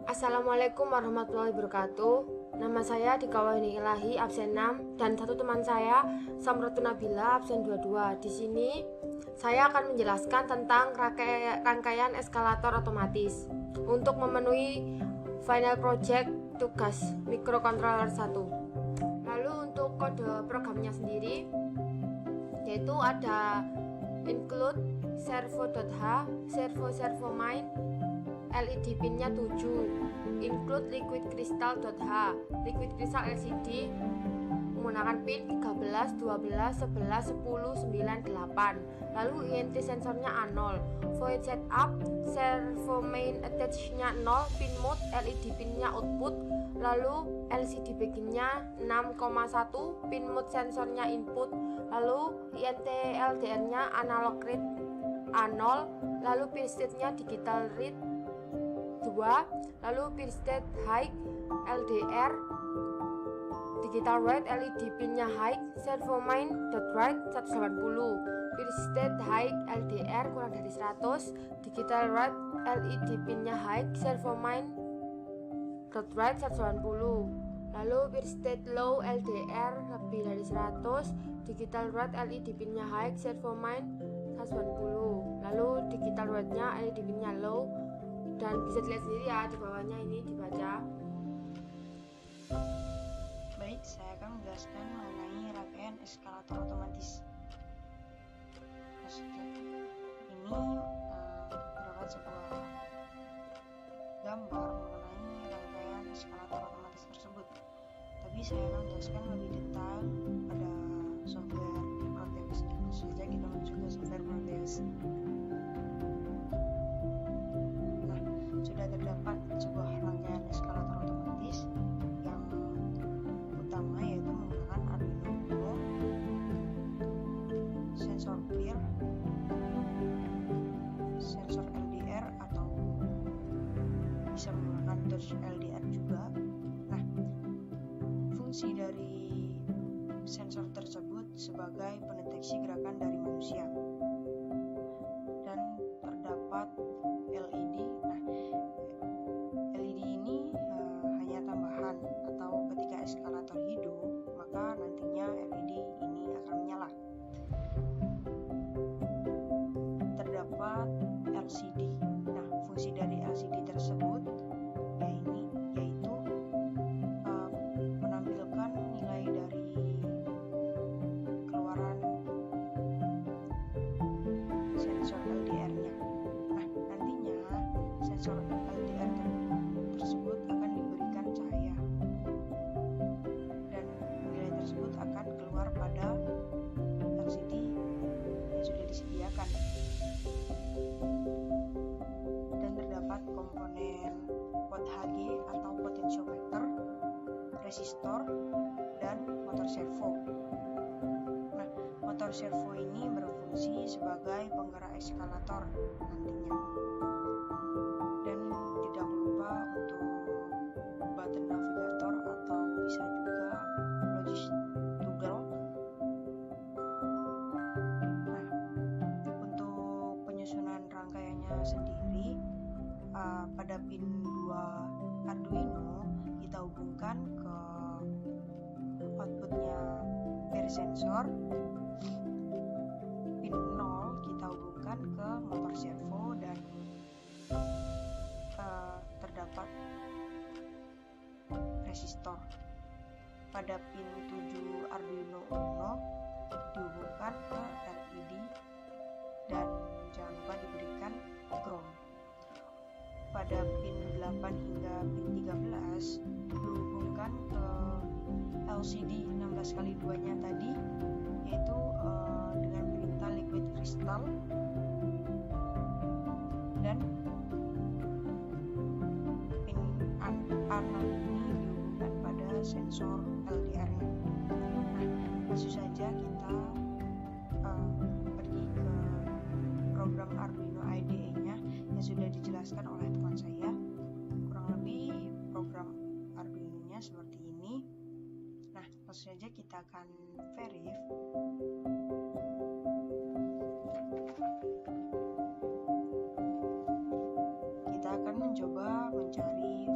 Assalamualaikum warahmatullahi wabarakatuh. Nama saya Dikawani Ilahi absen 6 dan satu teman saya Samratun Nabila absen 22. Di sini saya akan menjelaskan tentang rangkaian eskalator otomatis untuk memenuhi final project tugas microcontroller 1. Lalu untuk kode programnya sendiri yaitu ada include servo.h, servo main, LED pinnya 7, include liquid crystal.h, liquid crystal LCD menggunakan pin 13, 12, 11, 10, 9, 8. Lalu INT sensornya A0, void setup, servo main attach-nya 0, pin mode, LED pinnya output. Lalu LCD backingnya 6,1, pin mode sensornya input. Lalu INT LDR-nya analog read A0, lalu pin state-nya digital read 2, lalu pin state high LDR digital write, LED pinnya high, servo main dot write 180, pin state high LDR kurang dari 100, digital write LED pinnya high, servo main dot write 180, lalu pin state low LDR lebih dari 100, digital write LED pinnya high, servo main 180, lalu digital write nya LED pinnya low, dan bisa dilihat sendiri ya di bawahnya ini dibaca. Baik, saya akan menjelaskan mengenai rangkaian eskalator otomatis. Ini merupakan sebuah gambar mengenai rangkaian eskalator otomatis tersebut. Tapi saya akan menjelaskan lebih detail pada software Proteus. Langsung saja kita menuju ke software Proteus. Sudah terdapat sebuah rangkaian eskalator otomatis yang utama yaitu menggunakan Arduino Uno, sensor peer, sensor LDR atau bisa menggunakan touch LDR juga. Nah, fungsi dari sensor tersebut sebagai pendeteksi gerakan dari manusia. Dan terdapat LED. Nah, LED ini hanya tambahan, atau ketika eskalator hidup maka nantinya LED ini akan menyala. Terdapat LCD. Nah, fungsi dari LCD tersebut yaitu menampilkan nilai dari keluaran sensor LDR-nya. Nah, nantinya sensor LDR tersebut akan diberikan cahaya dan nilai tersebut akan keluar pada LCD yang sudah disediakan. Dan terdapat komponen POT-HG atau potentiometer, resistor, dan motor servo. Nah, motor servo ini berfungsi sebagai penggerak eskalator nantinya. Dan tidak lupa untuk button navigator atau bisa juga logis toggle. Nah, untuk penyusunan rangkaiannya sendiri, pada pin 2 Arduino kita hubungkan ke outputnya peer sensor. Pin 0 kita hubungkan ke motor servo dan terdapat resistor. Pada pin 7 Arduino Uno dihubungkan ke LED dan jangan lupa diberikan ground. Pada pin 8 hingga pin 13 dihubungkan ke LCD 16x2 nya tadi, yaitu dengan perintah liquid crystal, dan pin A0 ini dihubungkan pada sensor LDR-nya. Nah, langsung saja kita pergi ke program Arduino IDE-nya yang sudah dijelaskan oleh teman saya. Kurang lebih program Arduino-nya seperti ini. Nah, langsung saja kita akan verif. Kita akan mencoba mencari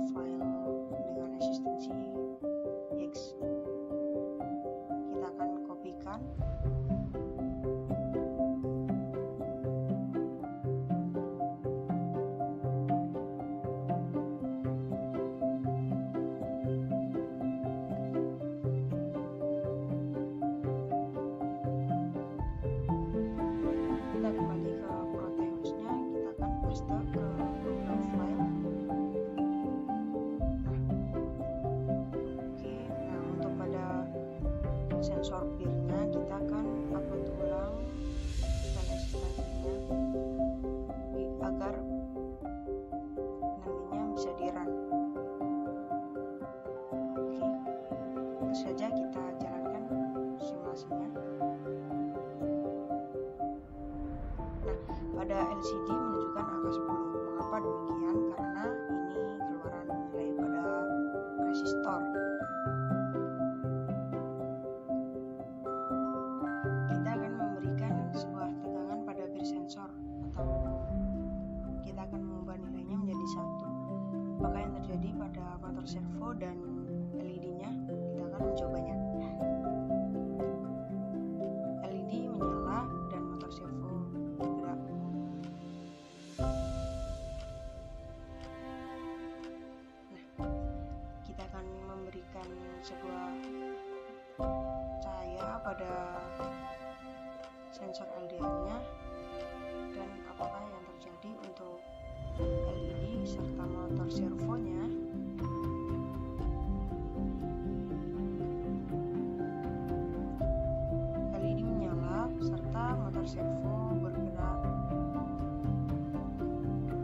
ke Google File. Oke, nah untuk pada sensor peer-nya kita akan upload ulang file existing-nya agar nantinya bisa di-run. Oke, langsung saja kita jalankan simulasinya. Nah, pada LCD menunjukkan angka 10. Mengapa demikian? Karena ini keluaran nilai pada resistor. Kita akan memberikan sebuah tegangan pada bir sensor, atau kita akan mengubah nilainya menjadi 1. Apakah yang terjadi pada motor servo dan LED-nya? Kita akan mencobanya. LED menyala dan motor servo bergerak. Nah, kita akan memberikan sebuah cahaya pada sensor LDR-nya, dan apakah yang terjadi untuk LED serta motor servonya. LED menyala serta motor servo bergerak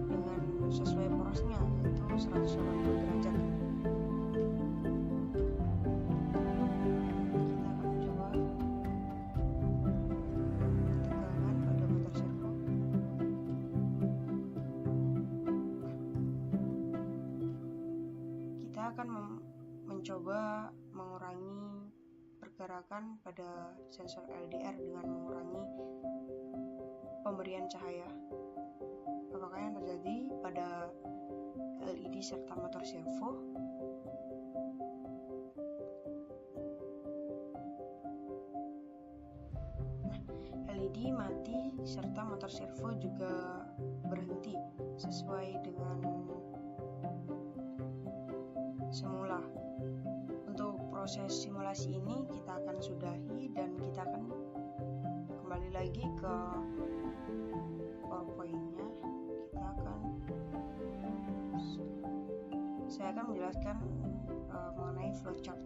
dengan sesuai porosnya, yaitu 180 derajat. Kita akan mencoba tegangan pada motor servo. Kita akan mencoba mengurangi pergerakan pada sensor LDR dengan mengurangi pemberian cahaya. Apakah yang terjadi pada LED serta motor servo? Nah, LED mati serta motor servo juga berhenti sesuai dengan semula. Untuk proses simulasi ini kita akan sudahi dan kita akan kembali lagi ke PowerPoint-nya. Saya akan menjelaskan mengenai flowchart.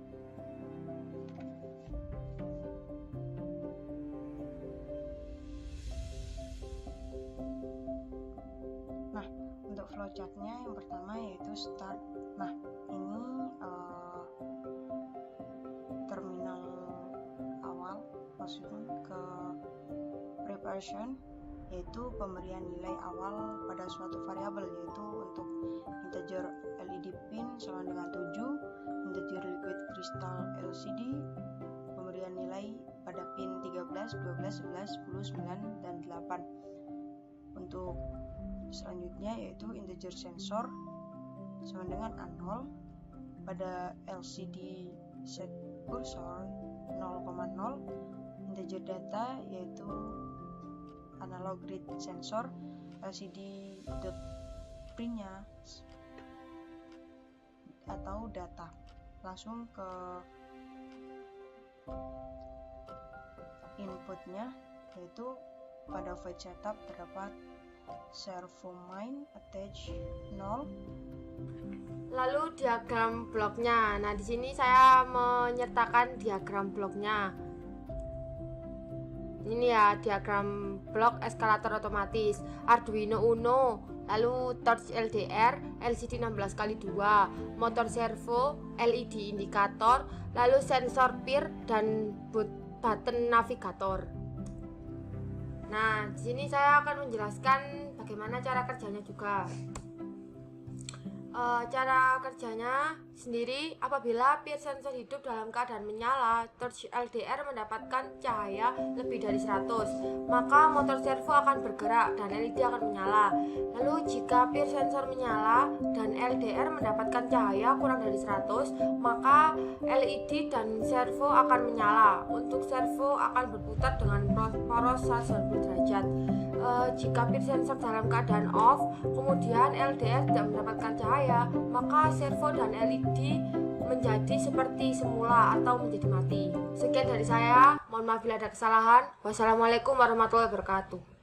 Nah, untuk flowchartnya yang pertama yaitu start. Nah, ini terminal awal, maksudnya ke preparation, yaitu pemberian nilai awal pada suatu variabel, yaitu untuk integer LED pin sama dengan 7, integer liquid crystal LCD, pemberian nilai pada pin 13, 12, 11, 10, 9, dan 8. Untuk selanjutnya yaitu integer sensor sama dengan A0, pada LCD set cursor 0,0, integer data yaitu analog read sensor LCD dot print-nya atau data. Langsung ke inputnya, yaitu pada void setup terdapat servo main attach 0. Lalu diagram bloknya. Nah, di sini saya menyertakan diagram bloknya. Ini ya diagram blok eskalator otomatis, Arduino Uno, lalu torch LDR, LCD 16x2, motor servo, LED indikator, lalu sensor peer dan button navigator. Nah, di sini saya akan menjelaskan bagaimana cara kerjanya juga. Cara kerjanya sendiri, apabila peer sensor hidup dalam keadaan menyala, torch LDR mendapatkan cahaya lebih dari 100, maka motor servo akan bergerak dan LED akan menyala. Lalu jika peer sensor menyala dan LDR mendapatkan cahaya kurang dari 100, maka LED dan servo akan menyala. Untuk servo akan berputar dengan poros 180 derajat. Jika peer sensor dalam keadaan off, kemudian LDR tidak mendapatkan cahaya, maka servo dan LED menjadi seperti semula atau menjadi mati. Sekian dari saya, mohon maaf bila ada kesalahan. Wassalamualaikum warahmatullahi wabarakatuh.